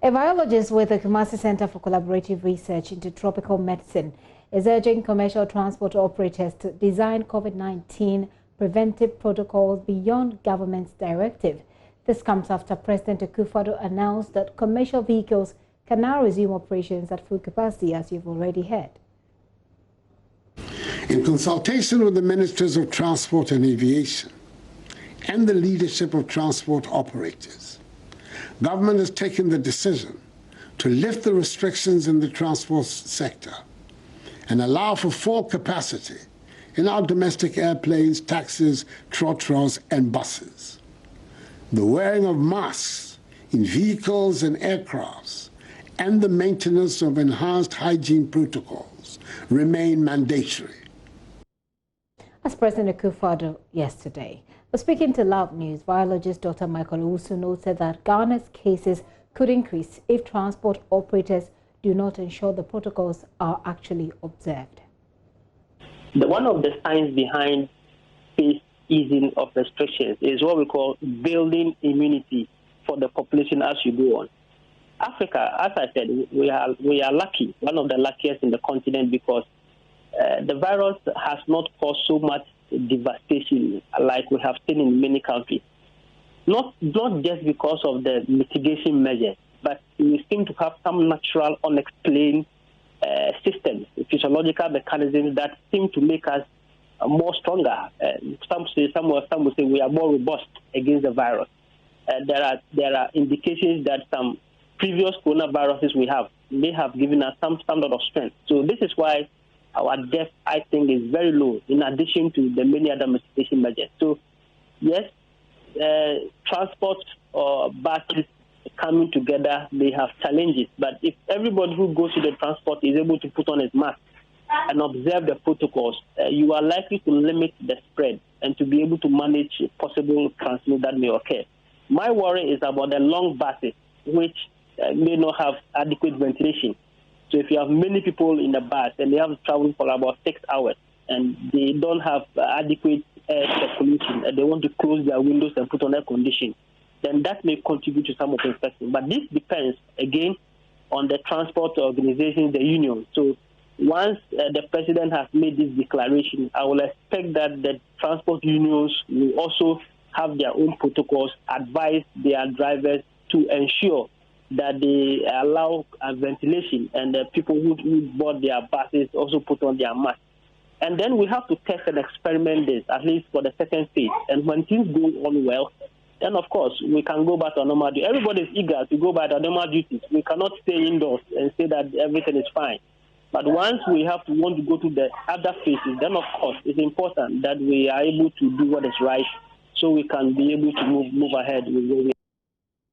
A virologist with the Kumasi Center for Collaborative Research into Tropical Medicine is urging commercial transport operators to design COVID-19 preventive protocols beyond government's directive. This comes after President Akufo-Addo announced that commercial vehicles can now resume operations at full capacity, as you've already heard. In consultation with the Ministers of Transport and Aviation and the leadership of transport operators, government has taken the decision to lift the restrictions in the transport sector and allow for full capacity in our domestic airplanes, taxis, trotros, and buses. The wearing of masks in vehicles and aircrafts and the maintenance of enhanced hygiene protocols remain mandatory. As President Akufo-Addo yesterday was speaking to Loud News, virologist Dr. Michael Owusu noted that Ghana's cases could increase if transport operators do not ensure the protocols are actually observed. One of the signs behind phase easing of restrictions is what we call building immunity for the population as you go on. Africa, as I said, we are lucky, one of the luckiest in the continent, because the virus has not caused so much devastation like we have seen in many countries. Not just because of the mitigation measures, but we seem to have some natural, unexplained systems, physiological mechanisms that seem to make us more stronger. Some will say we are more robust against the virus. There are indications that some previous coronaviruses we have may have given us some standard of strength. So this is why our death, I think, is very low, in addition to the many other mitigation measures. So, yes, transport or buses coming together, they have challenges. But if everybody who goes to the transport is able to put on his mask and observe the protocols, you are likely to limit the spread and to be able to manage possible transmission that may occur. My worry is about the long buses, which may not have adequate ventilation. So if you have many people in a bus and they have to travel for about 6 hours and they don't have adequate air circulation and they want to close their windows and put on air conditioning, then that may contribute to some of the infection. But this depends, again, on the transport organizations, the union. So once the president has made this declaration, I will expect that the transport unions will also have their own protocols, advise their drivers to ensure that they allow ventilation, and the people who board their buses also put on their masks. And then we have to test and experiment this, at least for the second phase. And when things go on well, then of course we can go back to our normal duty. Everybody is eager to go back to our normal duties. We cannot stay indoors and say that everything is fine. But once we want to go to the other phases, then of course it's important that we are able to do what is right, so we can be able to move ahead with where we are.